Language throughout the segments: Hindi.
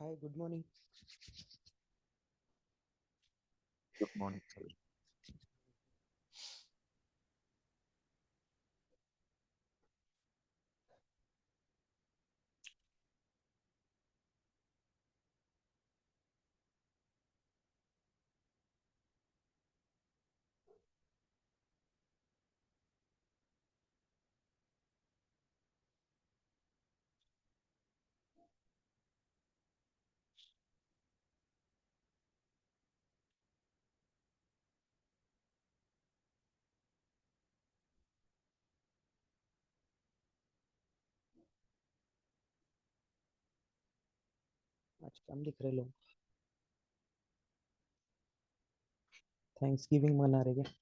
हाय, good morning. Good morning sir. आज कम दिख रहे लोग। थैंक्स गिविंग मना रहे क्या?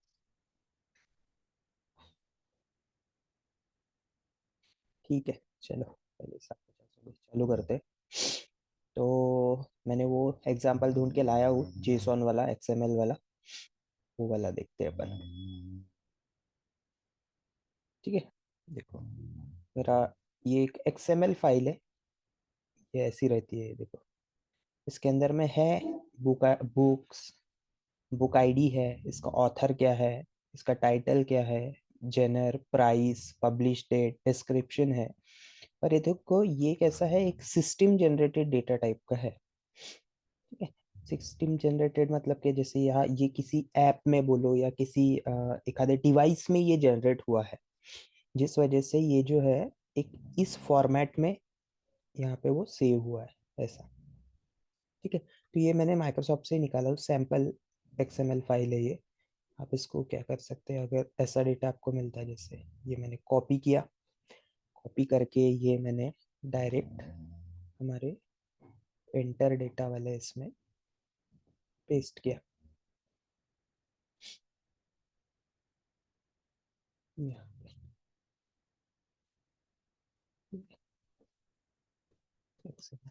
ठीक है, चलो पहले 7:50 चालू करते। तो मैंने वो एग्जांपल ढूंढ के लाया हूँ, जेसॉन वाला, एक्सएमएल वाला। वो वाला देखते हैं अपन। ठीक है, देखो मेरा ये एक एक्सएमएल फाइल है। ये ऐसी रहती है, देखो। इसके अंदर में है बुक्स, बुक आईडी है, इसका ऑथर क्या है, इसका टाइटल क्या है, genre, price, publish date, description है। पर ये देखो, ये कैसा है, एक सिस्टम जनरेटेड डेटा टाइप का है। ठीक है, सिस्टम जनरेटेड मतलब कि जैसे यहाँ ये किसी ऐप में बोलो या किसी एक आधे डिवाइस में ये जनरेट हुआ है, जिस वजह से ये जो है एक इस फॉर्मेट में यहाँ पे वो सेव हुआ है, ऐसा। ठीक है, तो ये मैंने माइक्रोसॉफ्ट से निकाला, सैम्पल एक्सएमएल फाइल है ये। आप इसको क्या कर सकते हैं, अगर ऐसा डेटा आपको मिलता है, जैसे ये मैंने कॉपी किया, कॉपी करके ये मैंने डायरेक्ट हमारे एंटर डेटा वाले इसमें पेस्ट किया। यहाँ पे एक सेकंड।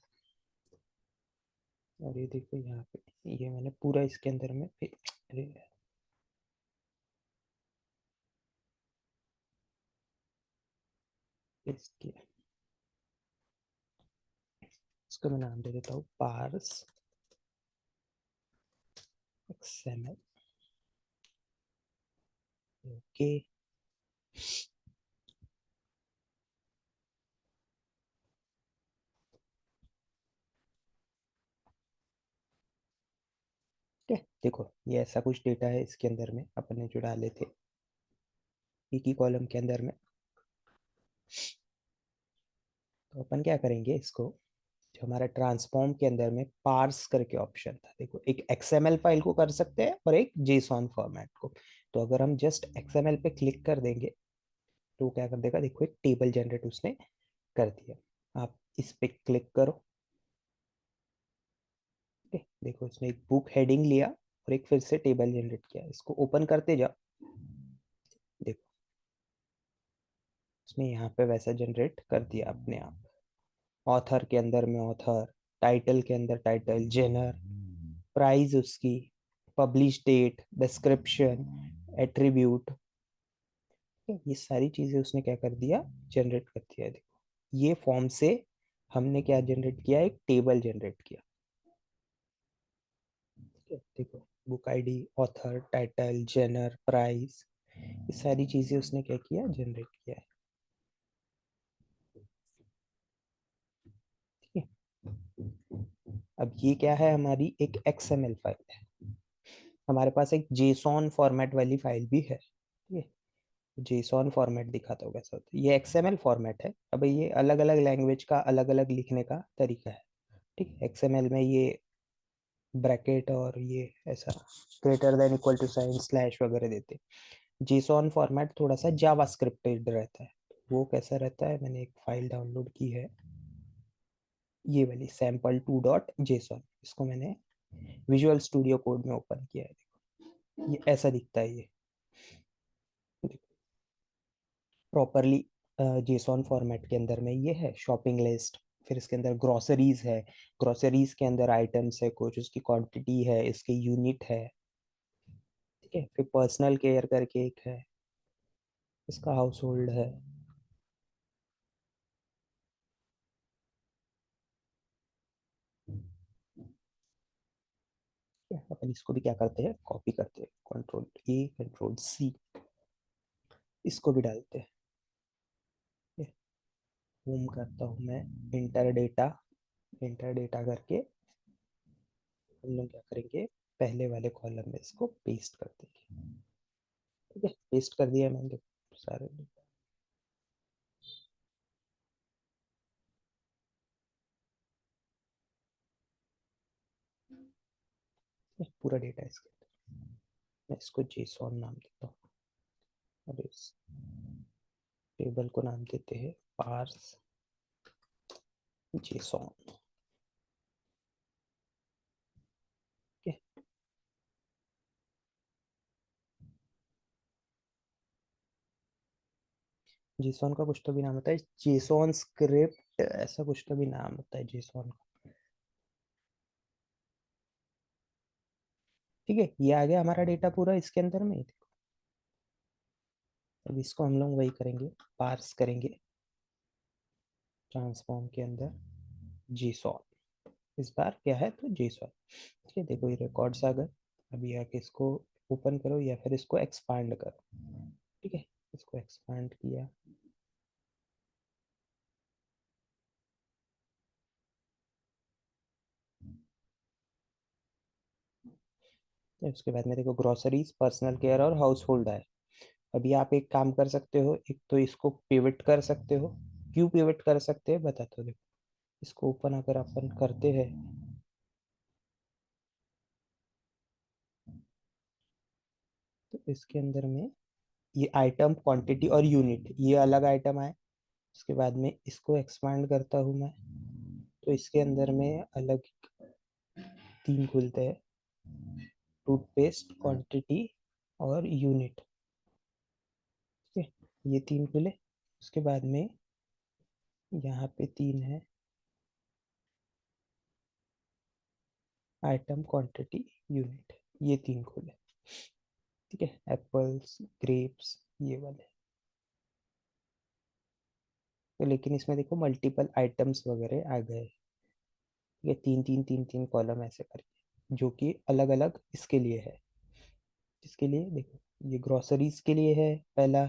और ये देखो यहाँ पे ये मैंने पूरा इसके अंदर में अरे पेस्ट किया। इसको मैं नाम दे देता हूँ पार्स एक्सएमएल। ओके, ठीक है, देखो ये ऐसा कुछ डेटा है इसके अंदर में अपन ने जो डाले थे एक ही कॉलम के अंदर में। तो अपन क्या करेंगे, इसको जो हमारा ट्रांसफॉर्म के अंदर में पार्स करके ऑप्शन था, देखो, एक एक्सएमएल फाइल को कर सकते हैं और एक जेसॉन फॉर्मेट को। तो अगर हम जस्ट एक्सएमएल पे क्लिक कर देंगे तो वो क्या कर देगा, देखो एक टेबल जनरेट उसने कर दिया। आप इस पे क्लिक करो। ठीक है, देखो इसने एक बुक हेडिंग लिया और एक फिर से टेबल जनरेट किया, इसको ओपन करते जाओ। देखो उसने यहाँ पे वैसा जनरेट कर दिया अपने आप। ऑथर के अंदर में ऑथर, टाइटल के अंदर टाइटल, जेनर, प्राइस उसकी, पब्लिश डेट, डिस्क्रिप्शन, एट्रीब्यूट, ये सारी चीजें उसने क्या कर दिया, जनरेट कर दिया। देखो ये फॉर्म से हमने क्या जनरेट किया, एक टेबल जनरेट किया। ठीक है, देखो book ID, author, title, genre, price, ये सारी चीजें उसने क्या किया, जनरेट किया है। ठीक है, अब ये क्या है, हमारी एक एक्सएमएल फाइल है। हमारे पास एक जेसॉन फॉर्मेट वाली फाइल भी है। ठीक है, जेसॉन फॉर्मेट दिखाता हूँ कैसा होता है। ये एक्सएमएल फॉर्मेट है। अब ये अलग अलग लैंग्वेज का अलग अलग लिखने का तरीका है। ठीक है, एक्सएमएल में ये ब्रैकेट और ये ऐसा greater than equal to sign slash वगैरह देते। जेसॉन फॉर्मेट थोड़ा सा जावास्क्रिप्टेड रहता है। वो कैसा रहता है, मैंने एक फाइल डाउनलोड की है, ये वाली सैम्पल 2.json। इसको मैंने विजुअल स्टूडियो कोड में ओपन किया है। देखो ये ऐसा दिखता है। ये प्रॉपरली जेसॉन फॉर्मेट के अंदर में ये है शॉपिंग लिस्ट। फिर इसके अंदर ग्रोसरीज है, ग्रोसरीज के अंदर आइटम्स है, कुछ उसकी क्वांटिटी है, इसके यूनिट है। ठीक है, फिर पर्सनल केयर करके एक है, इसका हाउस होल्ड है। अपन इसको भी क्या करते हैं, कॉपी करते हैं, Ctrl+A Ctrl+C, इसको भी डालते हैं। होम करता हूँ मैं, इंटर डेटा करके हम लोग क्या करेंगे, पहले वाले कॉलम में इसको पेस्ट कर देंगे। ठीक है, पेस्ट कर दिया मैंने सारे डेटा। पूरा डेटा इसके अंदर, मैं इसको जेसॉन नाम देता हूँ और इस टेबल को नाम देते हैं पार्स जेसॉन। जेसॉन का कुछ तो भी नाम होता है, जेसॉन स्क्रिप्ट ऐसा कुछ तो भी नाम होता है जेसॉन का। ठीक है, ये आ गया हमारा डेटा पूरा इसके अंदर में। देखो अब इसको हम लोग वही करेंगे, पार्स करेंगे ट्रांसफॉर्म के अंदर जेसॉन। इस बार क्या है तो जेसॉन। ठीक है, देखो ये रिकॉर्ड्स आ गए। अभी आके इसको ओपन करो या फिर इसको एक्सपांड करो। ठीक है, इसको एक्सपांड किया, तो उसके बाद में देखो ग्रोसरीज, पर्सनल केयर और हाउस होल्ड है। अभी आप एक काम कर सकते हो, एक तो इसको पिवट कर सकते हो। क्यों पिवट कर सकते हैं बताता हूँ। देखो इसको ओपन अगर अपन करते हैं, तो इसके अंदर में ये आइटम, क्वांटिटी और यूनिट, ये अलग आइटम आए। उसके बाद में इसको एक्सपांड करता हूँ मैं, तो इसके अंदर में अलग तीन खुलते हैं, टूथपेस्ट, क्वांटिटी और यूनिट। ठीक है, ये तीन खुले। उसके बाद में यहाँ पे तीन है, आइटम, क्वांटिटी, यूनिट, ये तीन खुले। ठीक है, एप्पल्स, ग्रेप्स, ये वाले। तो लेकिन इसमें देखो मल्टीपल आइटम्स वगैरह आ गए, ये तीन तीन तीन तीन कॉलम ऐसे करके, जो कि अलग अलग इसके लिए है। इसके लिए देखो, ये ग्रोसरीज के लिए है पहला,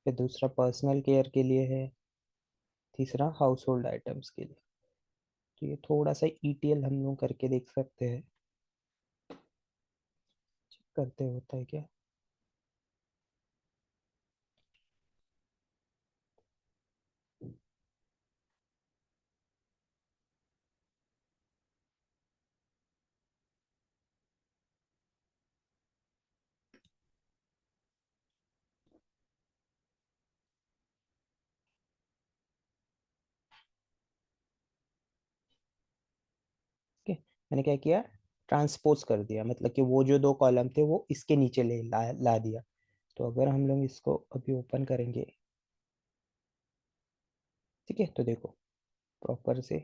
फिर दूसरा पर्सनल केयर के लिए है, तीसरा हाउस होल्ड आइटम्स के लिए। तो ये थोड़ा सा ईटीएल हम लोग करके देख सकते हैं, चेक करते होता है क्या। ओके, मैंने क्या किया, ट्रांसपोज कर दिया, मतलब कि वो जो दो कॉलम थे वो इसके नीचे ला दिया। तो अगर हम लोग इसको अभी ओपन करेंगे, ठीक है, तो देखो प्रॉपर से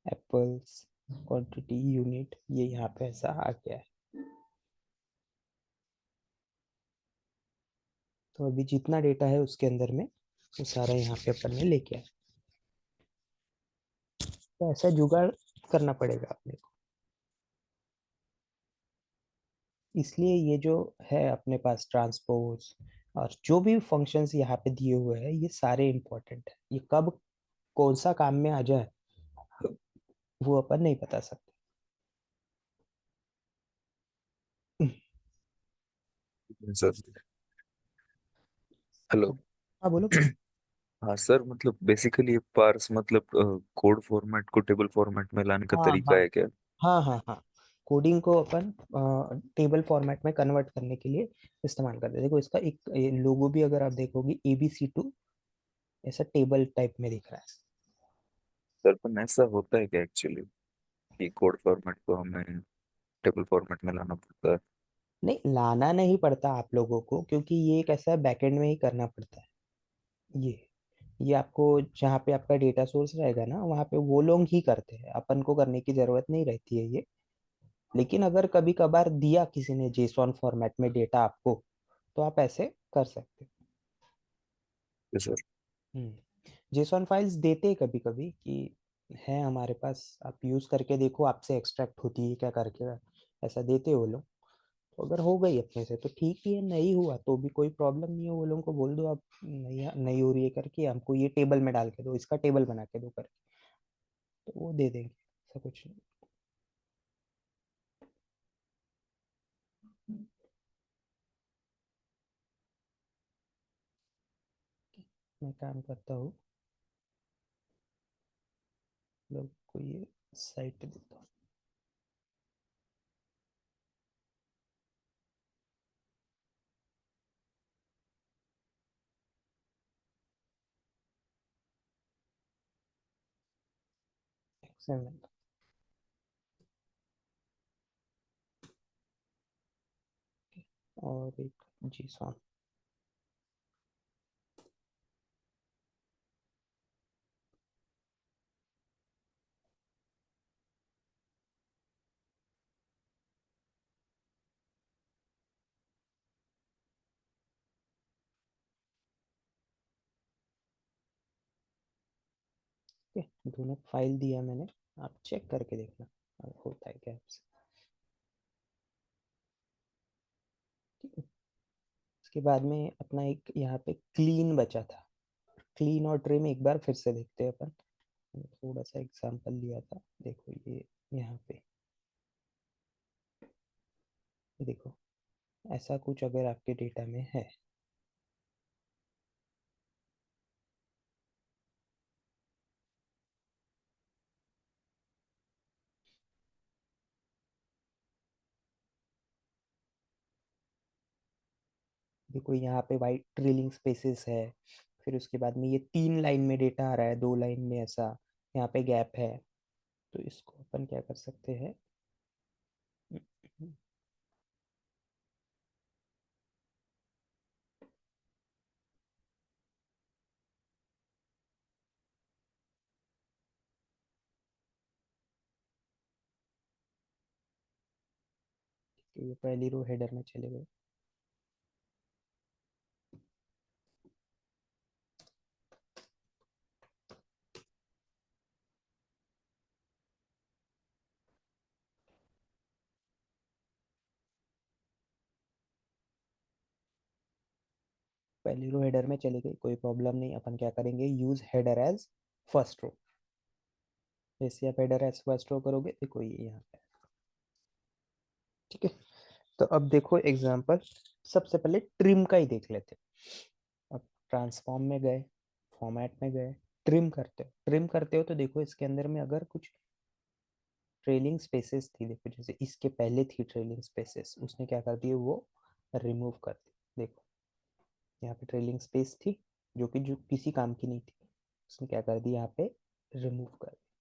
एप्पल्स, क्वांटिटी, यूनिट, ये यहाँ पे ऐसा आ गया है। तो अभी जितना डेटा है उसके अंदर में वो सारा यहाँ पे अपन ने लेके आया। तो ऐसा जुगाड़ करना पड़ेगा अपने को। इसलिए ये जो है अपने पास ट्रांसपोज और जो भी फंक्शंस यहाँ पे दिए हुए हैं, ये सारे इंपॉर्टेंट है। ये कब कौन सा काम में आ जाए वो अपन नहीं बता सकते। Sir hello. हाँ बोलो बोलो। हाँ सर, मतलब बेसिकली ये पार्स मतलब कोड फॉर्मेट को टेबल फॉर्मेट में लाने का हाँ तरीका हाँ है क्या? हाँ हाँ हाँ, कोडिंग को अपन टेबल फॉर्मेट में कन्वर्ट करने के लिए इस्तेमाल करते हैं। देखो इसका एक लोगो भी अगर आप देखोगे, ABC2 ऐसा टेबल टाइप में दिख रहा है। सर पर ऐसा होता है क्या एक्चुअली कि कोड फॉर्मेट को हमें टेबल फॉर्मेट में लाना पड़ता है? नहीं, लाना नहीं पड़ता आप लोगों को, क्योंकि ये एक ऐसा बैकएंड में ही करना पड़ता है। ये आपको जहाँ पे आपका डेटा सोर्स रहेगा ना, वहाँ पे वो लोग ही करते हैं, अपन को करने की जरूरत नहीं रहती है ये। लेकिन अगर कभी कभार दिया किसी ने जेसॉन फॉर्मेट में डेटा आपको, तो आप ऐसे कर सकते जी सर। हो। जेसॉन फाइल्स देते हैं कभी कभी कि है हमारे पास, आप यूज़ करके देखो आपसे एक्सट्रैक्ट होती है क्या करके, ऐसा देते हो लोग। तो अगर हो गई अपने से तो ठीक ही है, नहीं हुआ तो भी कोई प्रॉब्लम नहीं है, वो लोगों को बोल दो आप नहीं नहीं हो रही है करके, हमको ये टेबल में डाल के दो, इसका टेबल बना के दो करके, तो वो दे देंगे, ऐसा कुछ नहीं। मैं काम करता हूँ, लोग को ये साइट देता हूँ। XML और एक JSON। ओके, दोनों फाइल दिया मैंने, आप चेक करके देखना अगर होता है क्या आपसे। ठीक है, उसके बाद में अपना एक यहाँ पे क्लीन बचा था, क्लीन और ट्रिम एक बार फिर से देखते हैं अपन। मैंने थोड़ा सा एग्जांपल लिया था, देखो ये यहाँ पे, ये देखो ऐसा कुछ अगर आपके डेटा में है, देखो यहाँ पे वाइट ट्रेलिंग स्पेसेस है, फिर उसके बाद में ये 3 लाइन में डेटा आ रहा है, 2 लाइन में ऐसा, यहाँ पे गैप है, तो इसको अपन क्या कर सकते हैं, तो ये पहली रो हेडर में चले गए। पहली रो हेडर में चले गई, कोई प्रॉब्लम नहीं, अपन क्या करेंगे, use header as first row. जैसे आप हेडर एज फर्स्ट रो करोगे, देखो ये यहाँ पे, ठीक है। तो अब देखो एग्जांपल, सबसे पहले ट्रिम का ही देख लेते हैं। अब ट्रांसफॉर्म में गए, फॉर्मेट में गए, ट्रिम करते हो, ट्रिम करते हो तो देखो इसके अंदर में अगर कुछ ट्रेलिंग स्पेसेस थी, देखो जैसे इसके पहले थी ट्रेलिंग स्पेसेस, उसने क्या कर दिया, वो रिमूव कर दी। देखो यहाँ पे ट्रेलिंग स्पेस थी, जो किसी काम की नहीं थी, उसने क्या कर दिया, यहाँ पे रिमूव कर दिया।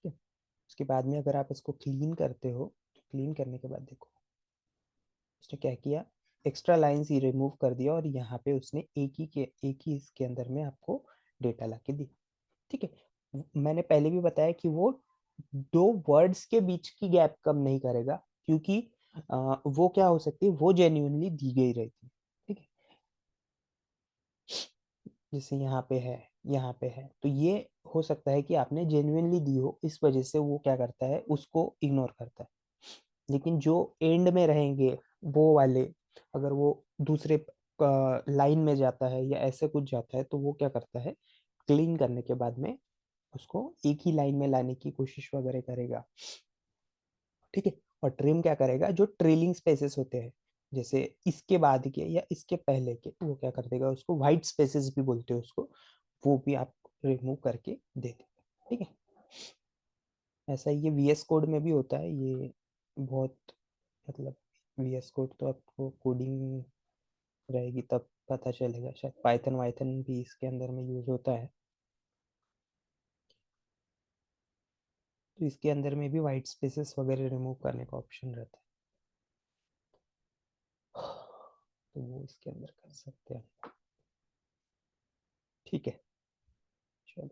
ठीक है, उसके बाद में अगर आप इसको क्लीन करते हो, तो क्लीन करने के बाद देखो उसने क्या किया, एक्स्ट्रा लाइंस ही रिमूव कर दिया, और यहाँ पे उसने एक ही इसके अंदर में आपको डेटा ला के दिया। ठीक है, मैंने पहले भी बताया कि वो 2 वर्ड्स के बीच की गैप कम नहीं करेगा, क्योंकि वो क्या हो सकती है, वो जेन्युइनली दी गई रहती है। ठीक है, जैसे यहाँ पे है, यहाँ पे है, तो ये हो सकता है कि आपने जेन्युइनली दी हो, इस वजह से वो क्या करता है, उसको इग्नोर करता है। लेकिन जो एंड में रहेंगे वो वाले, अगर वो दूसरे लाइन में जाता है या ऐसे कुछ जाता है, तो वो क्या करता है, क्लीन करने के बाद में उसको एक ही लाइन में लाने की कोशिश वगैरह करेगा। ठीक है, और ट्रिम क्या करेगा, जो ट्रेलिंग स्पेसेस होते हैं, जैसे इसके बाद के या इसके पहले के, वो क्या कर देगा, उसको वाइट स्पेसेस भी बोलते हैं उसको, वो भी आप रिमूव करके दे देगा। ठीक है, ऐसा ये VS कोड में भी होता है ये, बहुत, मतलब VS कोड तो आपको कोडिंग रहेगी तब पता चलेगा, शायद पाइथन वाइथन भी इसके अंदर में यूज होता है, तो इसके अंदर में भी वाइट स्पेसेस वगैरह रिमूव करने का ऑप्शन रहता है, तो वो इसके अंदर कर सकते हैं। ठीक है, चलो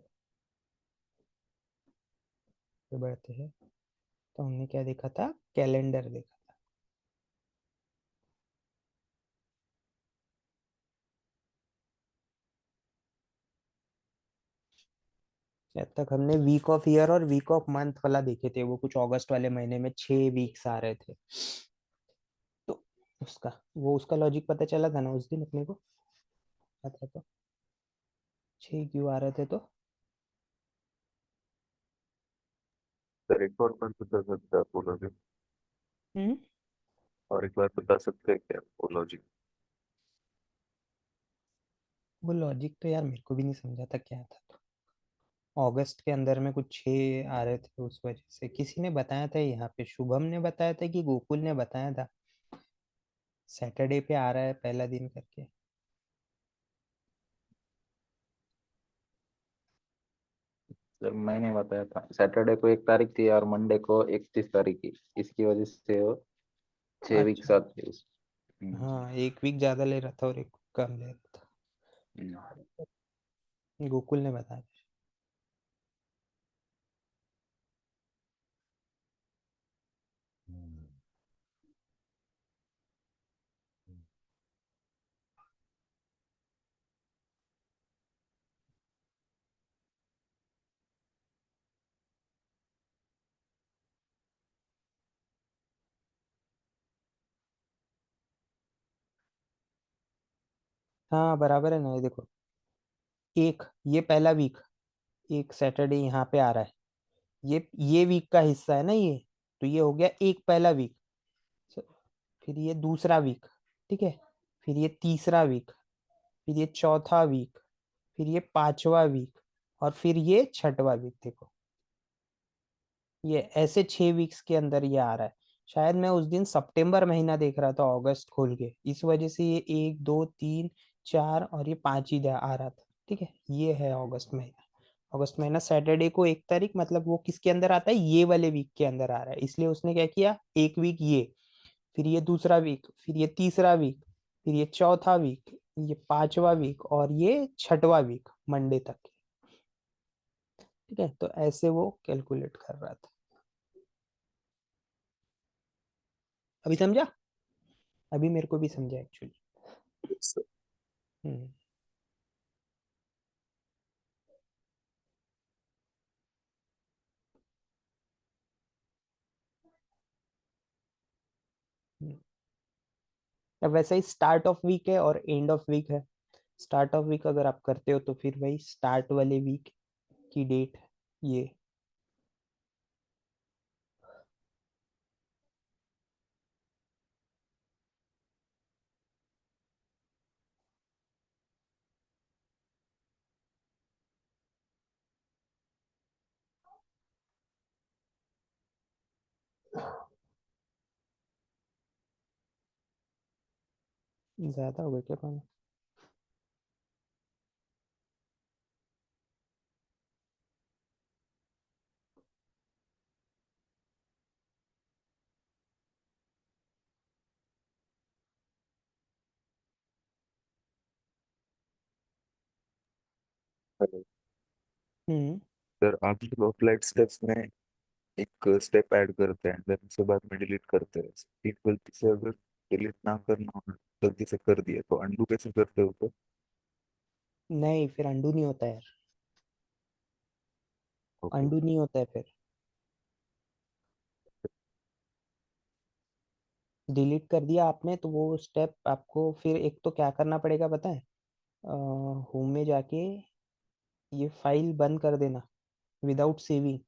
आगे बढ़ते हैं। तो हमने क्या देखा था, कैलेंडर देखा था। जब तक हमने वीक ऑफ ईयर और वीक ऑफ मंथ वाला देखे थे, वो कुछ अगस्त वाले महीने में 6 वीक्स आ रहे थे, तो उसका लॉजिक पता चला था ना उस दिन अपने को, पता तो 6 क्यों आ रहे थे तो। सर एक और बार बता सकते हैं आप वो लॉजिक? हम्म। और एक बार बता सकते हैं क्या वो लॉजिक? वो लॉजिक तो यार मेरे को भी नहीं समझा था क्या था, तो अगस्त के अंदर में कुछ 6 आ रहे थे, उस वजह से किसी ने बताया था, यहाँ पे शुभम ने बताया था कि गोकुल ने बताया था, सैटरडे पे आ रहा है पहला दिन करके। सर मैंने बताया था सैटरडे को 1 तारीख थी और मंडे को 31 तारीख की, इसकी वजह से वो 6 वीक अच्छा। साथ थे उस। हाँ, एक वीक ज्यादा ले रहा था और एक कम ले रहा हम्म। था, गोकुल ने बताया। हाँ बराबर है ना, ये देखो, एक ये पहला वीक, एक सैटरडे यहाँ पे आ रहा है, ये वीक का हिस्सा है ना ये, तो ये हो गया एक पहला वीक। फिर ये दूसरा वीक, ठीक है, फिर ये तीसरा वीक, फिर ये चौथा वीक, फिर ये पांचवा वीक, और फिर ये छठवा वीक। देखो ये ऐसे 6 वीक्स के अंदर ये आ रहा है। शायद मैं उस दिन सितंबर महीना देख रहा था अगस्त खोल के, इस वजह से ये 1 2 3 4 और ये 5 ही आ रहा था। ठीक है, ये है अगस्त महीना। अगस्त महीना सैटरडे को 1 तारीख, मतलब वो किसके अंदर आता है, ये वाले वीक के अंदर आ रहा है, इसलिए उसने क्या किया, एक वीक ये, फिर ये दूसरा वीक, फिर ये तीसरा वीक, फिर ये चौथा वीक, ये पांचवा वीक और ये छठवा वीक मंडे तक। ठीक है, तो ऐसे वो कैलकुलेट कर रहा था। अभी समझा? अभी मेरे को भी समझा एक्चुअली। सर हम्म। हम्म। अब वैसा ही स्टार्ट ऑफ वीक है और एंड ऑफ वीक है। स्टार्ट ऑफ वीक अगर आप करते हो तो फिर वही स्टार्ट वाले वीक की डेट ये। ज्यादा हो गया क्या पानी? हम्म। सर आप जब अप्लाइड स्टेप्स में एक स्टेप ऐड करते हैं देन उसके बाद में डिलीट करते हैं, एक गलती से अगर डिलीट ना करना हो, गलती से कर दिया तो अंडू कैसे करते हो तो? नहीं, फिर अंडू नहीं होता यार, ओके। अंडू नहीं होता है फिर। डिलीट कर दिया आपने तो वो स्टेप आपको फिर एक तो क्या करना पड़ेगा पता है, होम में जाके ये फाइल बंद कर देना विदाउट सेविंग,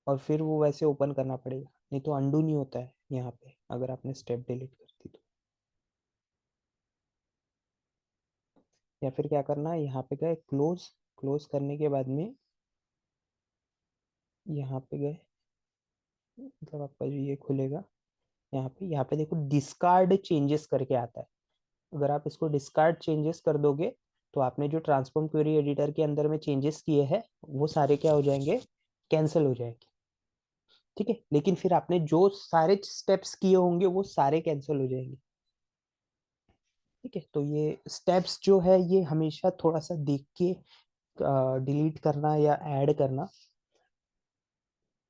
और फिर वो वैसे ओपन करना पड़ेगा, नहीं तो अंडू नहीं होता है यहाँ पे अगर आपने स्टेप डिलीट कर दी तो। या फिर क्या करना है, यहाँ पे गए क्लोज, क्लोज करने के बाद में यहाँ पे गए, मतलब आपका जो ये खुलेगा, यहाँ पे देखो डिस्कार्ड चेंजेस करके आता है। अगर आप इसको डिस्कार्ड चेंजेस कर दोगे तो आपने जो ट्रांसफॉर्म क्वेरी एडिटर के अंदर में चेंजेस किए हैं वो सारे क्या हो जाएंगे, कैंसिल हो जाएंगे। ठीक है, लेकिन फिर आपने जो सारे स्टेप्स किए होंगे वो सारे कैंसिल हो जाएंगे। ठीक है, तो ये स्टेप्स जो है ये हमेशा थोड़ा सा देख के डिलीट करना या ऐड करना।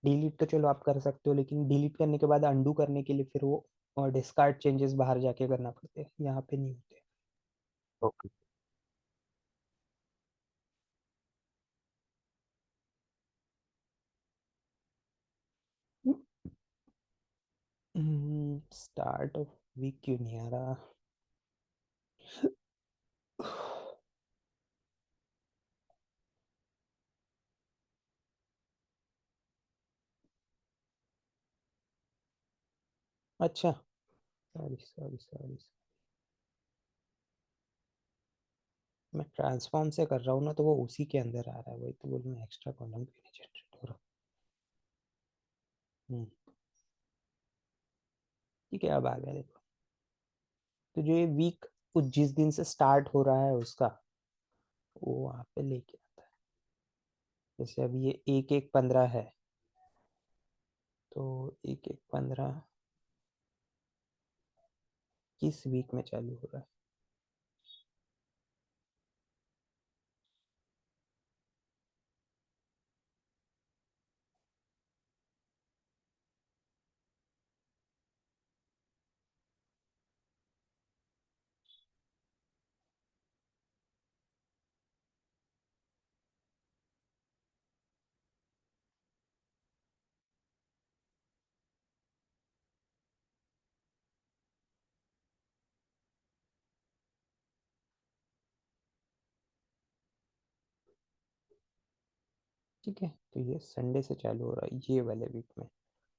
डिलीट तो चलो आप कर सकते हो, लेकिन डिलीट करने के बाद अंडू करने के लिए फिर वो डिस्कार्ड चेंजेस बाहर जाके करना पड़ते हैं, यहाँ पे नहीं होते। ओके। स्टार्ट ऑफ वीक क्यों नहीं आ रहा? अच्छा, सॉरी सॉरी सॉरी। मैं ट्रांसफॉर्म से कर रहा हूँ ना, तो वो उसी के अंदर आ रहा है। वही तो बोल, मैं एक्स्ट्रा कॉलम क्यों नहीं जनरेट हो रहा। हम्म, ठीक है, अब आ गया देखो। तो जो ये वीक जिस दिन से स्टार्ट हो रहा है उसका, वो वहां पे लेके आता है। जैसे अभी ये 1/1/15 है, तो 1/1/15 किस वीक में चालू हो रहा है? ठीक है, तो ये संडे से चालू हो रहा है ये वाले वीक में।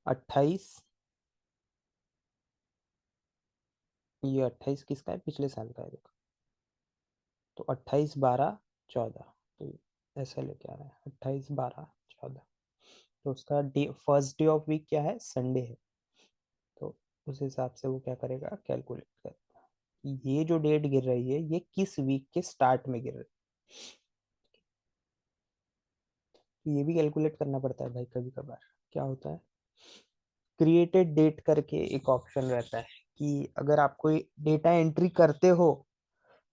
28, ये 28 किसका है? पिछले साल का है देखो। तो 28/12/14, तो ऐसा लेके आ रहा है 28/12/14। तो उसका day, first day of week क्या है? संडे है। तो उस हिसाब से वो क्या करेगा? कैलकुलेट करेगा कि ये जो डेट गिर रही है ये किस वीक के स्टार्ट में गिर रही है। तो ये भी कैलकुलेट करना पड़ता है भाई कभी कभार। क्या होता है, क्रिएटेड डेट करके एक ऑप्शन रहता है कि अगर आप कोई डेटा एंट्री करते हो,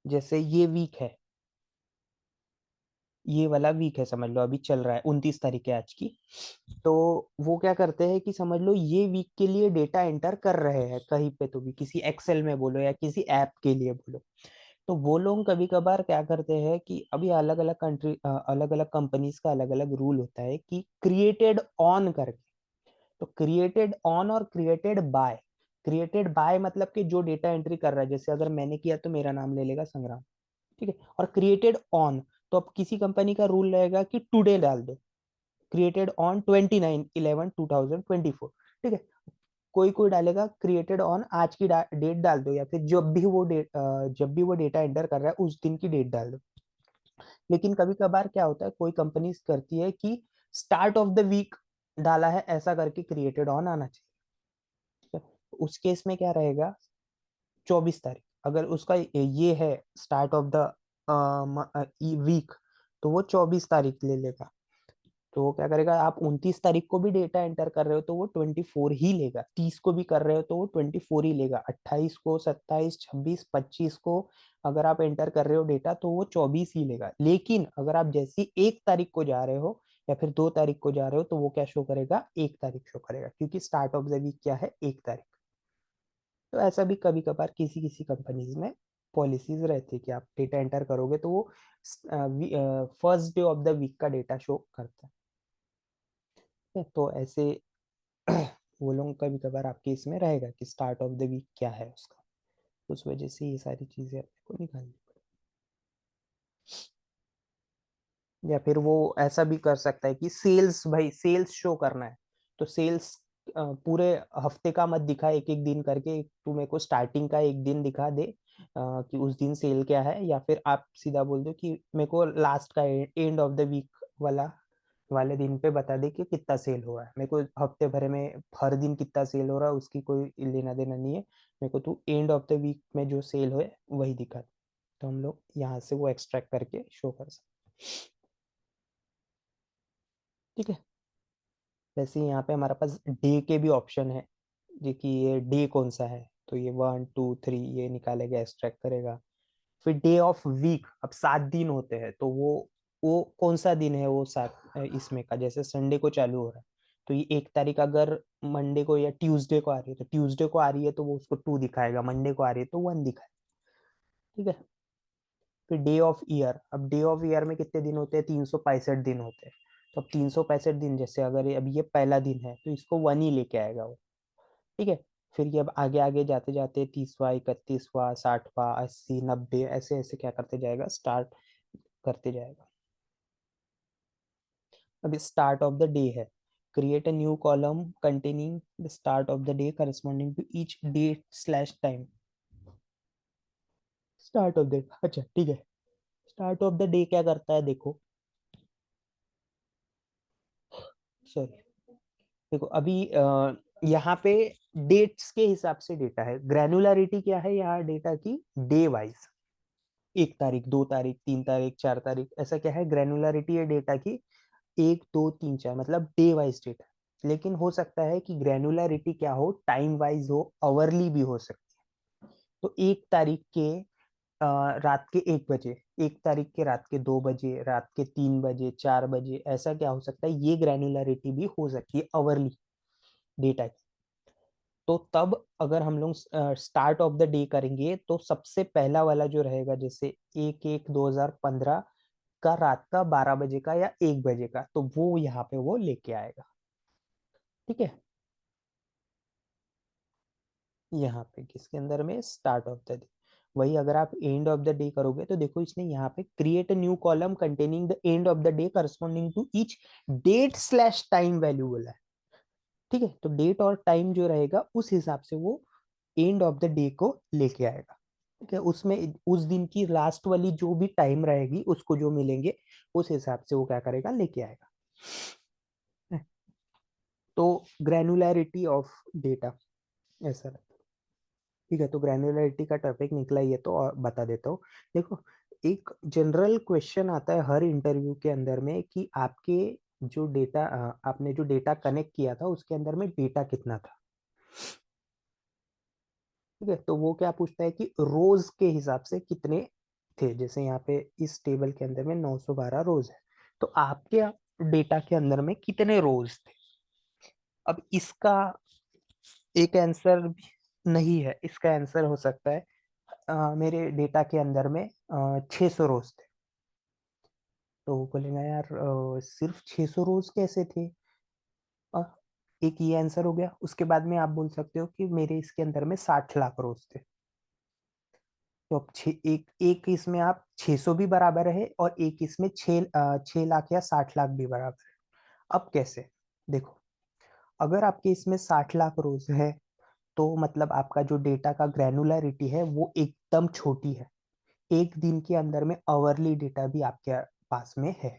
जैसे ये वीक है, ये वाला वीक है, समझ लो अभी चल रहा है 29 तारीख है आज की। तो वो क्या करते हैं कि समझ लो ये वीक के लिए डेटा एंटर कर रहे हैं कहीं पे, तो भी किसी एक्सेल में बोलो या किसी ऐप के लिए बोलो। तो वो लोग कभी कभार क्या करते हैं कि अभी अलग अलग कंट्री, अलग अलग कंपनीज का अलग अलग रूल होता है कि क्रिएटेड ऑन करके। तो क्रिएटेड ऑन और क्रिएटेड बाय, क्रिएटेड बाय मतलब कि जो डेटा एंट्री कर रहा है, जैसे अगर मैंने किया तो मेरा नाम ले लेगा संग्राम, ठीक है। और क्रिएटेड ऑन, तो अब किसी कंपनी का रूल रहेगा कि टुडे डाल दो, क्रिएटेड ऑन 29/11/2024, ठीक है। कोई कोई डालेगा क्रिएटेड ऑन आज की डेट डाल दो, या फिर जब भी वो डेटा एंटर कर रहा है उस दिन की डेट डाल दो। लेकिन कभी कभार क्या होता है, कोई कंपनी करती है कि स्टार्ट ऑफ द वीक डाला है ऐसा करके क्रिएटेड ऑन आना चाहिए, ठीक है। तो उस केस में क्या रहेगा, 24 तारीख, अगर उसका ये है स्टार्ट ऑफ द वीक, तो वो 24 तारीख ले लेगा। तो वो क्या करेगा, आप 29 तारीख को भी डेटा एंटर कर रहे हो तो वो 24 ही लेगा, 30 को भी कर रहे हो तो वो 24 ही लेगा, 28 को, 27, 26, 25 को अगर आप एंटर कर रहे हो डेटा तो वो 24 ही लेगा। लेकिन अगर आप जैसी 1 तारीख को जा रहे हो या फिर 2 तारीख को जा रहे हो तो वो क्या शो करेगा? 1 तारीख शो करेगा, क्योंकि स्टार्ट ऑफ द वीक क्या है? 1 तारीख। तो ऐसा भी कभी कभार किसी किसी कंपनीज में पॉलिसीज रहती है कि आप डेटा एंटर करोगे तो वो first day of the week का डेटा शो करता है। तो ऐसे वो लोग कभी कभार आपके इसमें रहेगा कि स्टार्ट ऑफ द वीक क्या है उसका। तो उस वजह से ये सारी चीजें अपने को निकालनी पड़ेगी। या फिर वो ऐसा भी कर सकता है कि सेल्स, भाई सेल्स शो करना है तो सेल्स पूरे हफ्ते का मत दिखा, एक एक दिन करके तू मेरे को स्टार्टिंग का एक दिन दिखा दे कि उस दिन सेल क्या है। या फिर आप सीधा बोल दो कि मेरे को लास्ट का एंड ऑफ द वीक वाला वाले दिन पे बता दे कि कितना सेल हुआ है। मेरे को हफ्ते भर में हर दिन कितना सेल हो रहा है उसकी कोई लेना देना नहीं है, मेरे को तू एंड ऑफ द वीक में जो सेल हो वही दिखा दे। तो हम लोग यहाँ से वो एक्सट्रैक्ट करके शो कर सकते, ठीक है। वैसे यहाँ पे हमारे पास डे के भी ऑप्शन है, जो कि ये डे कौन सा है, तो ये 1 2 3 ये निकालेगा, एक्सट्रैक्ट करेगा। फिर डे ऑफ वीक, अब 7 दिन होते हैं तो वो कौन सा दिन है वो सात इसमें का, जैसे संडे को चालू हो रहा है तो ये 1 तारीख अगर मंडे को या ट्यूसडे को आ रही है तो ट्यूसडे को आ रही है तो वो उसको 2 दिखाएगा, मंडे को आ रही है तो 1 दिखाएगा, ठीक है। फिर डे ऑफ ईयर, अब डे ऑफ ईयर में कितने दिन होते हैं? 365 दिन होते हैं। तो अब 365 दिन, जैसे अगर अब ये पहला दिन है तो इसको 1 ही लेके आएगा वो, ठीक है। फिर ये अब आगे आगे जाते जाते 30वां, 31वां, 60वां, 80, 90 ऐसे ऐसे क्या करते जाएगा, स्टार्ट करते जाएगा। अभी स्टार्ट ऑफ द डे है, create a new column containing the start of the day corresponding to each date slash time. Start of the, अच्छा ठीक है, स्टार्ट ऑफ द डे क्या करता है देखो, सॉरी, देखो अभी यहाँ पे डेट्स के हिसाब से डेटा है, ग्रैनुलरिटी क्या है यहाँ डेटा की, डे वाइज, 1 तारीख, 2 तारीख, 3 तारीख, 4 तारीख, ऐसा क्या है ग्रैनुलरिटी है डेटा की, 1, 2, 3, 4 मतलब डे वाइज डेटा। लेकिन हो सकता है कि ग्रैनुलरिटी क्या हो, टाइम वाइज हो, अवरली भी हो सकती है। तो 1 तारीख के रात के 1 बजे, 1 तारीख के रात के 2 बजे, रात के 3 बजे, 4 बजे, ऐसा क्या हो सकता है, ये ग्रैनुलरिटी भी हो सकती है अवरली डेटा की। तो तब अगर हम लोग स्टार्ट ऑफ द डे करेंगे तो सबसे पहला वाला जो रहेगा, जैसे 1/1/2015 का रात का 12 बजे का या 1 बजे का, तो वो यहाँ पे वो लेके आएगा। ठीक है, यहाँ पे किसके अंदर में, स्टार्ट ऑफ द डे। वही अगर आप एंड ऑफ द डे करोगे तो देखो इसने यहाँ पे create a new column containing the end of the day corresponding to each date slash time value बोला है। ठीक है, तो डेट और टाइम जो रहेगा उस हिसाब से वो एंड ऑफ द डे को लेके आएगा। ठीक है, उसमें उस दिन की लास्ट वाली जो भी टाइम रहेगी उसको जो मिलेंगे उस हिसाब से वो क्या करेगा, लेके आएगा। तो ग्रैनुलैरिटी ऑफ डेटा ऐसा रहता है। ठीक है, तो ग्रैनुलैरिटी का टॉपिक निकला ये तो और बता देता हूँ। देखो, एक जनरल क्वेश्चन आता है हर इंटरव्यू के अंदर में कि आपके जो डेटा, आपने जो डेटा कनेक्ट किया था उसके अंदर में डेटा कितना था। ठीक है, तो वो क्या पूछता है कि रोज के हिसाब से कितने थे, जैसे यहाँ पे इस टेबल के अंदर में 912 रोज है, तो आपके डेटा के अंदर में कितने रोज थे। अब इसका एक आंसर नहीं है, इसका आंसर हो सकता है मेरे डेटा के अंदर में 600 रोज थे। तो वो बोलेगा यार सिर्फ 600 रोज कैसे थे। अ, एक ये आंसर हो गया। उसके बाद में आप बोल सकते हो कि मेरे इसके अंदर में 60 लाख रोज थे। तो अब एक एक इसमें आप 600 भी बराबर है और एक इसमें 6 लाख या 60 लाख भी बराबर है। अब कैसे, देखो, अगर आपके इसमें 60 लाख रोज है तो मतलब आपका जो डेटा का ग्रैनुलरिटी है वो एकदम छोटी है। एक दिन के अंदर में अवरली डेटा भी आपके पास में है।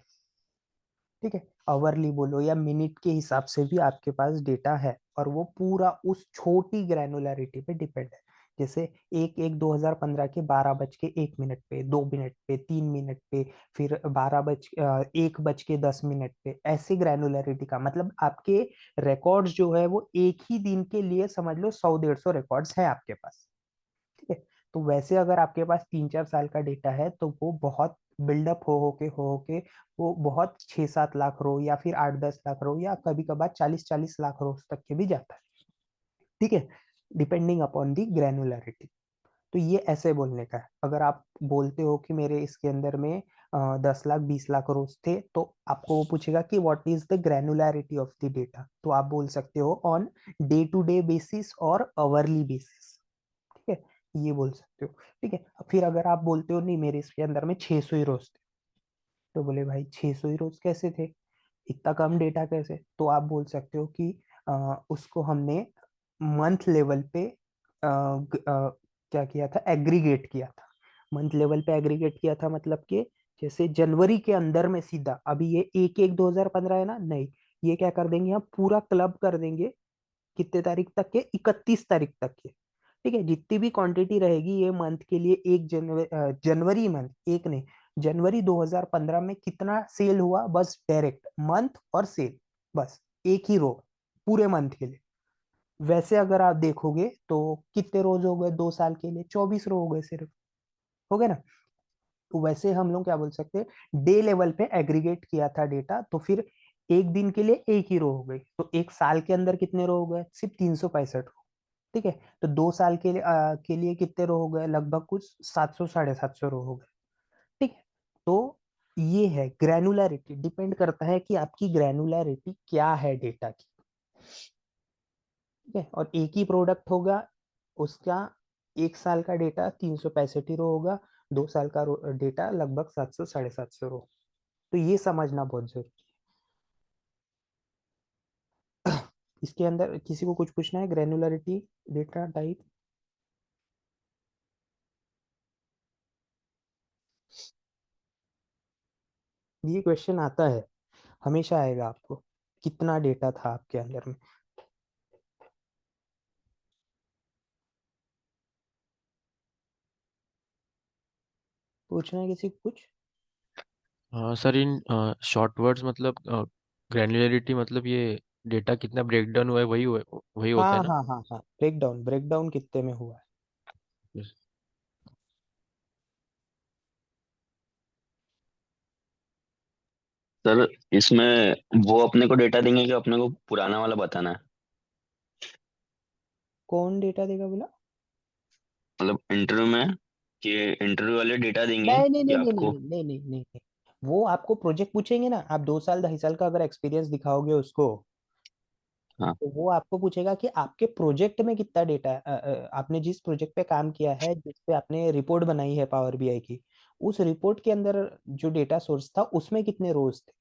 ठीक है, अवरली बोलो या मिनट के हिसाब से भी आपके पास डेटा है और वो पूरा उस छोटी ग्रैनुलरिटी पे डिपेंड है। जैसे 1/1/2015 के 12 बज के 1 मिनट पे, 2 मिनट पे, 3 मिनट पे, फिर 1 बज के 10 मिनट पे, ऐसे ग्रैनुलरिटी का मतलब आपके रिकॉर्ड्स जो है वो एक ही दिन के लिए समझ लो 100-150 रिकॉर्ड्स है आपके पास। ठीक है, तो वैसे अगर आपके पास 3-4 साल का डेटा है तो वो बहुत बिल्डअप हो के वो बहुत 6-7 लाख रो या फिर 8-10 लाख रो या कभी कभार 40-40 लाख रो तक के भी जाता है। ठीक है, डिपेंडिंग अपॉन दी ग्रैनुलरिटी। तो ये ऐसे बोलने का है। अगर आप बोलते हो कि मेरे इसके अंदर में 10 लाख 20 लाख रोज थे तो आपको वो पूछेगा कि what is the granularity of the data, तो आप बोल सकते हो on day to day basis और अवरली बेसिस। ठीक है, ये बोल सकते हो। ठीक है, फिर अगर आप बोलते हो नहीं मेरे इसके अंदर में 600 ही रोज थे, तो बोले भाई 600 ही रोज कैसे थे, इतना कम डेटा कैसे, तो आप बोल सकते हो कि उसको हमने मंथ लेवल पे क्या किया था, एग्रीगेट किया था। मंथ लेवल पे एग्रीगेट किया था मतलब कि जैसे जनवरी के अंदर में सीधा, अभी ये 1/1/2015 है ना, नहीं, ये क्या कर देंगे, हम पूरा क्लब कर देंगे कितने तारीख तक के, 31 तारीख तक के। ठीक है, जितनी भी क्वांटिटी रहेगी ये मंथ के लिए, एक जनवरी मंथ, एक नहीं, जनवरी 2015 में कितना सेल हुआ, बस डायरेक्ट मंथ और सेल, बस एक ही रो पूरे मंथ के लिए। वैसे अगर आप देखोगे तो कितने रोज हो गए 2 साल के लिए, 24 रो हो गए सिर्फ, हो गए ना। तो वैसे हम लोग क्या बोल सकते हैं, डे लेवल पे एग्रीगेट किया था डेटा, तो फिर एक दिन के लिए एक ही रो हो गई, तो एक साल के अंदर कितने रो हो गए, सिर्फ 365 रो। ठीक है, तो 2 साल के लिए कितने रो हो गए, लगभग कुछ 700 750 रो हो गए। ठीक है, तो ये है ग्रैनुलरिटी, डिपेंड करता है कि आपकी ग्रैनुलरिटी क्या है डेटा की। ठीक है, और एक ही प्रोडक्ट होगा, उसका 1 साल का डेटा 365 रो होगा, 2 साल का डेटा लगभग 700 750 रो। तो ये समझना बहुत जरूरी है। इसके अंदर किसी को कुछ पूछना है, ग्रेनुलरिटी, डेटा टाइप? ये क्वेश्चन आता है, हमेशा आएगा आपको, कितना डेटा था आपके अंदर में। पूछना है किसी को कुछ? सर इन शॉर्ट वर्ड्स मतलब ग्रैन्युलरिटी मतलब ये डेटा कितना ब्रेक डाउन हुआ है वही होता है हाँ ना? हाँ हाँ हाँ, ब्रेकडाउन, ब्रेकडाउन कितने में हुआ है। Yes. सर इसमें वो अपने को डेटा देंगे कि अपने को पुराना वाला बताना है? कौन डेटा देगा बोला? मतलब इंटरव्यू में, कि इंटरव्यू वाले डेटा देंगे नहीं नहीं कि नहीं नहीं नहीं आपको? नहीं नहीं नहीं नहीं नहीं। वो आपको प्रोजेक्ट पूछेंगे ना, आप 2 साल 2.5 साल का अगर एक्सपीरियंस दिखाओगे उसको, हाँ। तो वो आपको पूछेगा कि आपके प्रोजेक्ट में कितना डेटा है, आपने जिस प्रोजेक्ट पे काम किया है, जिस पे आपने रिपोर्ट बनाई है पावर बीआई की, उस रिपोर्ट के अंदर जो डेटा सोर्स था उसमें कितने रोज थे,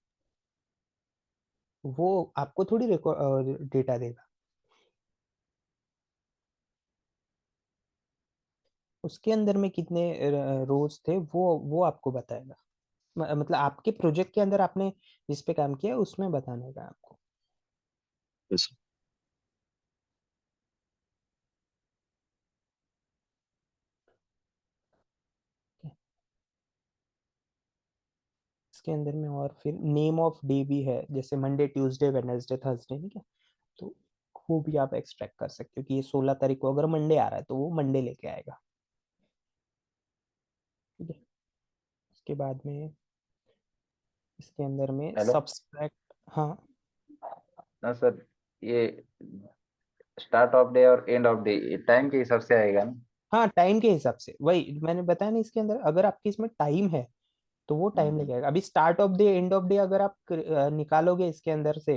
वो आपको थोड़ी डेटा देगा। उसके अंदर में कितने रोज थे वो आपको बताएगा। मतलब आपके प्रोजेक्ट के अंदर आपने जिस पे काम किया उसमें बताने का आपको। yes। इसके अंदर में और फिर नेम ऑफ डे भी है, जैसे मंडे ट्यूसडे वेडनेसडे थर्सडे, ठीक है। तो वो भी आप एक्सट्रैक्ट कर सकते हो कि ये 16 तारीख को अगर मंडे आ रहा है तो वो मंडे लेके आएगा, ठीक है। उसके बाद में इसके अंदर में हेलो। सब्सट्रैक्ट। हाँ ना सर, ये स्टार्ट ऑफ डे और एंड ऑफ डे टाइम के हिसाब से आएगा ना? हाँ, टाइम के हिसाब से, वही मैंने बताया ना, इसके अंदर अगर आपके इसमें टाइम है तो वो टाइम हम्म, लेके आएगा। अभी start of day end of day अगर आप निकालोगे इसके अंदर से,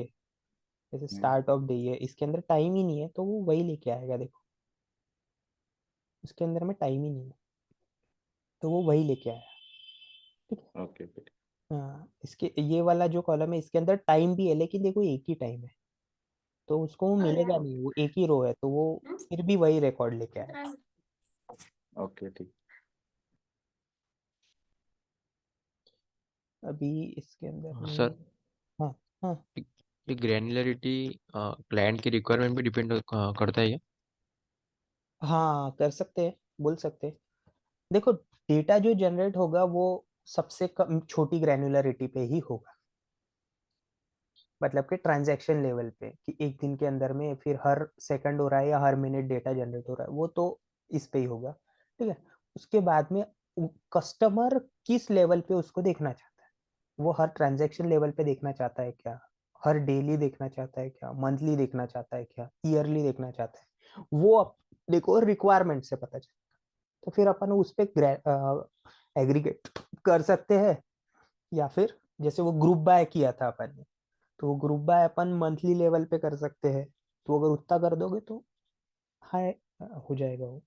जैसे हम्म। स्टार्ट ऑफ डे है, इसके अंदर टाइम ही नहीं है तो वो वही लेके आएगा, देखो इसके अंदर में टाइम ही नहीं है तो वो वही लेके आया, ठीक है। Okay okay. हाँ, इसके ये वाला जो कॉलम है इसके अंदर टाइम भी है, लेकिन देखो एक ही टाइम है तो उसको वो मिलेगा नहीं, वो एक ही रो है तो वो फिर भी वही रिकॉर्ड लेके आएगा। ओके ठीक। अभी इसके अंदर सर में, हाँ हाँ ये ग्रैन्युलरिटी क्लाइंट की रिक्वायरमेंट पे डिपेंड करता है ये? हाँ, कर सकते हैं, बोल सकते हैं। देखो, डेटा जो जनरेट होगा वो सबसे कम छोटी ग्रैन्युलरिटी पे ही होगा, मतलब कि ट्रांजैक्शन लेवल पे, कि एक दिन के अंदर में फिर हर सेकंड हो रहा है या हर मिनट डेटा जनरेट हो रहा है, वो तो इस पे ही होगा, ठीक है। उसके बाद में कस्टमर किस लेवल पे उसको देखना चाहता है, वो हर ट्रांजैक्शन लेवल पे देखना चाहता है क्या, हर डेली देखना चाहता है क्या, मंथली देखना चाहता है क्या, ईयरली देखना चाहता है, वो देखो रिक्वायरमेंट से पता चले, तो फिर अपन उस पे एग्रीगेट कर सकते हैं, या फिर जैसे वो ग्रुप बाय किया था अपन ने, तो वो group by upon monthly level पे कर सकते हैं, तो अगर उतना कर दोगे तो हाई हो जाएगा वो।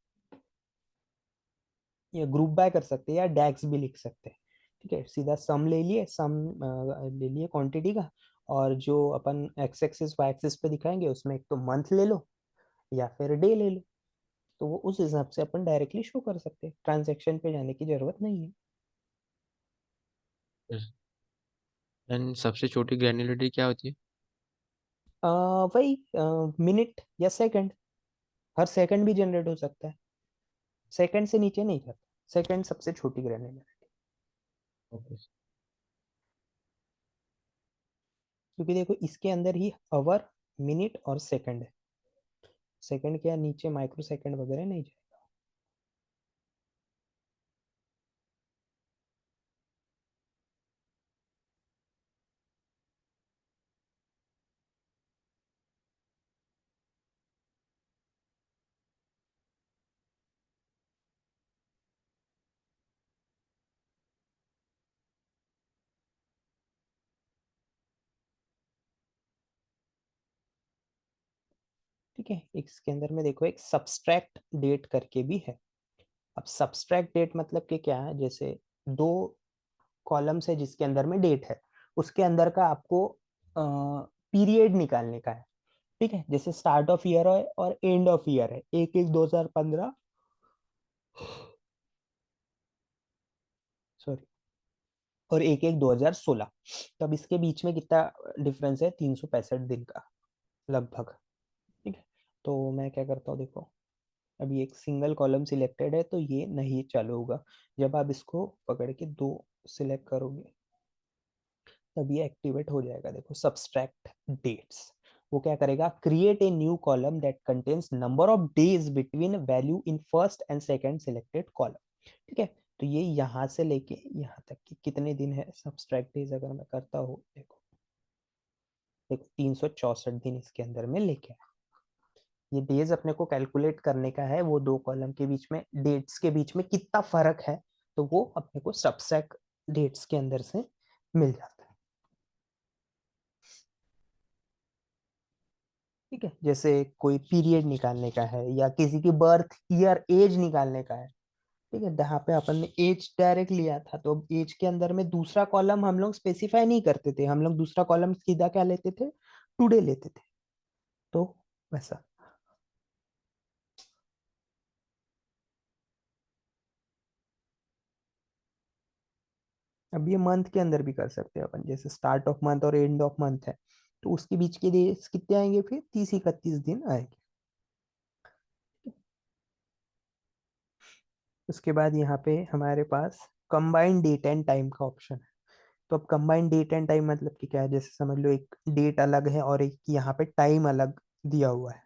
या ग्रुप बाय कर सकते हैं या डैक्स भी लिख सकते हैं, ठीक है। सीधा सम ले लिए, सम ले लिए क्वांटिटी का, और जो अपन एक्स एक्सिस वाई एक्सिस पे दिखाएंगे उसमें एक तो मंथ ले लो या फिर डे ले लो, तो वो उस हिसाब से अपन डायरेक्टली शो कर सकते हैं, ट्रांजेक्शन पे जाने की जरूरत नहीं है। एंड सबसे छोटी ग्रैन्युलरिटी क्या होती है? वही मिनट या सेकंड, हर सेकंड भी जनरेट हो सकता है, सेकंड से नीचे नहीं जाता, सेकंड सबसे छोटी ग्रैन्युलरिटी। ओके। क्योंकि देखो इसके अंदर ही आवर, मिनट और सेकंड है, सेकंड के नीचे माइक्रो सेकंड वगैरह नहीं जाए। ठीक है, इसके अंदर में देखो एक सब्सट्रैक्ट डेट करके भी है। अब सब्सट्रैक्ट डेट मतलब कि क्या है, जैसे दो कॉलम्स है जिसके अंदर में डेट है, उसके अंदर का आपको पीरियड निकालने का है। ठीक है, जैसे स्टार्ट ऑफ ईयर है और एंड ऑफ ईयर है, 1/1/2015, सॉरी, और 1/1/2016। तो अब इसके बीच में कितना डिफरेंस है, 365 दिन का लगभग। ठीक है, तो मैं क्या करता हूँ, देखो अभी एक सिंगल कॉलम सिलेक्टेड है तो ये नहीं चालू होगा। जब आप इसको पकड़ के दो सिलेक्ट करोगे तब ये एक्टिवेट हो जाएगा। देखो सब्सट्रैक्ट डेट्स, वो क्या करेगा, create a new column that contains number of days between value in first and second selected column. ठीक है, तो ये यहाँ से लेके यहाँ तक कि कितने दिन है सब्सट्रैक्ट डेज अगर मैं करता हूँ, देखो देखो 364 दिन इसके अंदर में लेके आया। ये डेज अपने को कैलकुलेट करने का है, वो दो कॉलम के बीच में डेट्स के बीच में कितना फर्क है, तो वो अपने को सब्सट्रैक्ट डेट्स के अंदर से मिल जाता है। ठीक है, जैसे कोई पीरियड निकालने का है या किसी की बर्थ ईयर एज निकालने का है। ठीक है, जहाँ पे अपन ने एज डायरेक्ट लिया था, तो अब एज के अंदर में दूसरा कॉलम हम लोग स्पेसिफाई नहीं करते थे, हम लोग दूसरा कॉलम सीधा क्या लेते थे, टुडे लेते थे। तो वैसा अब ये मंथ के अंदर भी कर सकते हैं अपन, जैसे स्टार्ट ऑफ मंथ और एंड ऑफ मंथ है, तो उसके बीच के डेज कितने आएंगे, फिर 30-31 दिन आएंगे। उसके बाद यहाँ पे हमारे पास कंबाइंड डेट एंड टाइम का ऑप्शन है। तो अब कंबाइंड डेट एंड टाइम मतलब कि क्या है, जैसे समझ लो एक डेट अलग है और एक यहाँ पे टाइम अलग दिया हुआ है।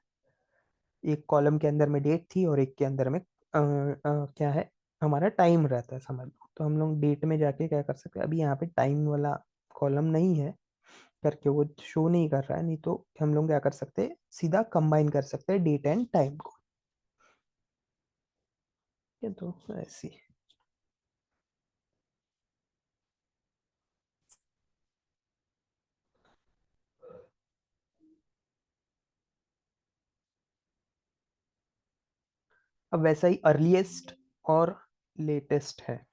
एक कॉलम के अंदर में डेट थी और एक के अंदर में क्या है, हमारा टाइम रहता है समझ लो। तो हम लोग डेट में जाके क्या कर सकते हैं, अभी यहाँ पे टाइम वाला कॉलम नहीं है करके वो शो नहीं कर रहा है, नहीं तो हम लोग क्या कर सकते हैं, सीधा कंबाइन कर सकते हैं डेट एंड टाइम को। ये तो ऐसी अब वैसा ही अर्लीस्ट और लेटेस्ट है।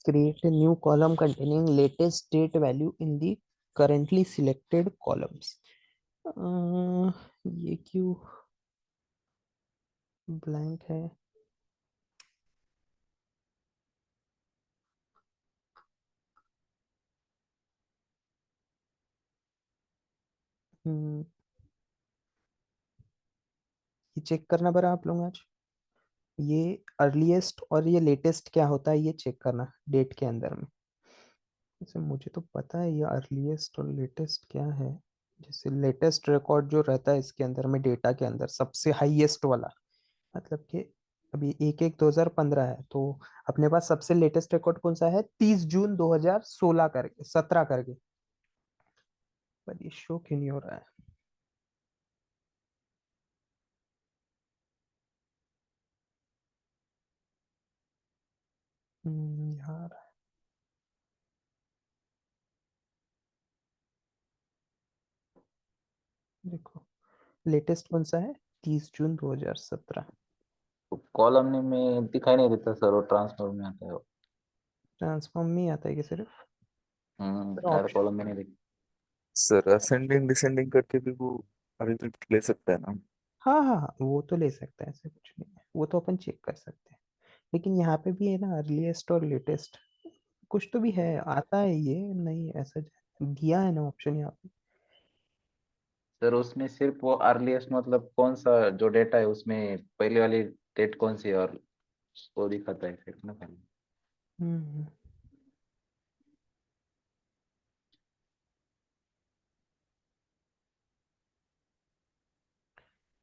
Create a new column containing latest date value in the currently selected columns. ये क्यों ब्लैंक है, ये चेक करना पड़ा आप लोग आज। ये अर्लीस्ट और ये लेटेस्ट क्या होता है, ये चेक करना डेट के अंदर में। जैसे मुझे तो पता है ये अर्लीस्ट और लेटेस्ट क्या है। जैसे लेटेस्ट रिकॉर्ड जो रहता है इसके अंदर में डेटा के अंदर सबसे हाईएस्ट वाला, मतलब कि अभी 1/1/2015 है, तो अपने पास सबसे लेटेस्ट रिकॉर्ड कौन सा है, 30 जून 2016 करके 17 करके। पर ये शो क्यों नहीं हो रहा है, यार देखो लेटेस्ट कौन सा है, 30 जून 2017। कॉलम नेम में दिखाई नहीं देता सर, वो ट्रांसफर में आता है वो। ट्रांसफॉर्म में आता है कि सिर्फ डायरेक्ट ऑप्शन, कॉलम में नहीं दिखता। सर असेंडिंग डिसेंडिंग करके भी वो अभी भी ले सकता है ना? हाँ हाँ हाँ वो तो ले सकता है, ऐसे कुछ नहीं है, वो तो अपन चेक कर सकते हैं। लेकिन यहाँ पे भी है ना अर्लीस्ट और लेटेस्ट, कुछ तो भी है, आता है ये नहीं ऐसा दिया है ना ऑप्शन यहाँ पे। सर उसमें सिर्फ वो अर्लीस्ट मतलब कौन सा जो डेटा है उसमें पहले वाली डेट कौन सी है, और वो दिखाता है फिर ना पहले। हम्म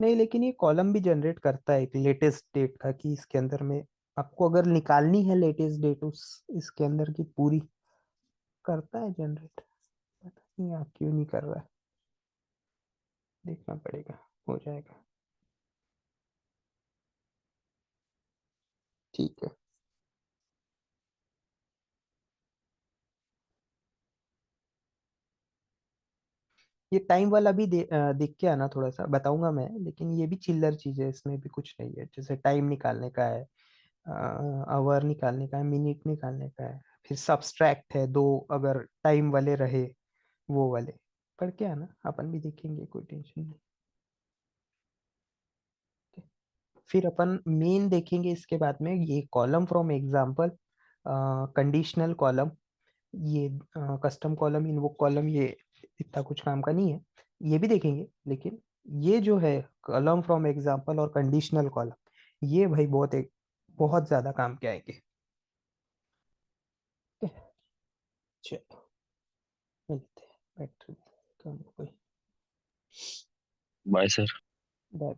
नहीं, लेकिन ये कॉलम भी जनरेट करता है एक लेटेस्ट डेट का, कि इसके अंदर में आपको अगर निकालनी है लेटेस्ट डेट उस इसके अंदर की पूरी, करता है जनरेट। पता नहीं आप क्यों नहीं कर रहा है, देखना पड़ेगा, हो जाएगा। ठीक है। ये टाइम वाला भी देख के आना, थोड़ा सा बताऊंगा मैं, लेकिन ये भी चिल्लर चीज है, इसमें भी कुछ नहीं है। जैसे टाइम निकालने का है, आवर निकालने का है, मिनट निकालने का है, फिर सब्सट्रैक्ट है दो, अगर टाइम वाले रहे वो वाले। पढ़ के आना, अपन भी देखेंगे, कोई टेंशन नहीं। फिर अपन मेन देखेंगे इसके बाद में, ये column from example, conditional column, ये कस्टम कॉलम, इनवोक कॉलम, ये इतना कुछ काम का नहीं है, ये भी देखेंगे। लेकिन ये जो है कॉलम फ्रॉम एग्जाम्पल और कंडीशनल कॉलम, ये भाई बहुत ज्यादा काम के आएंगे। चलो मिलते हैं, बैटरी कम हो गई। Bye sir. बाय।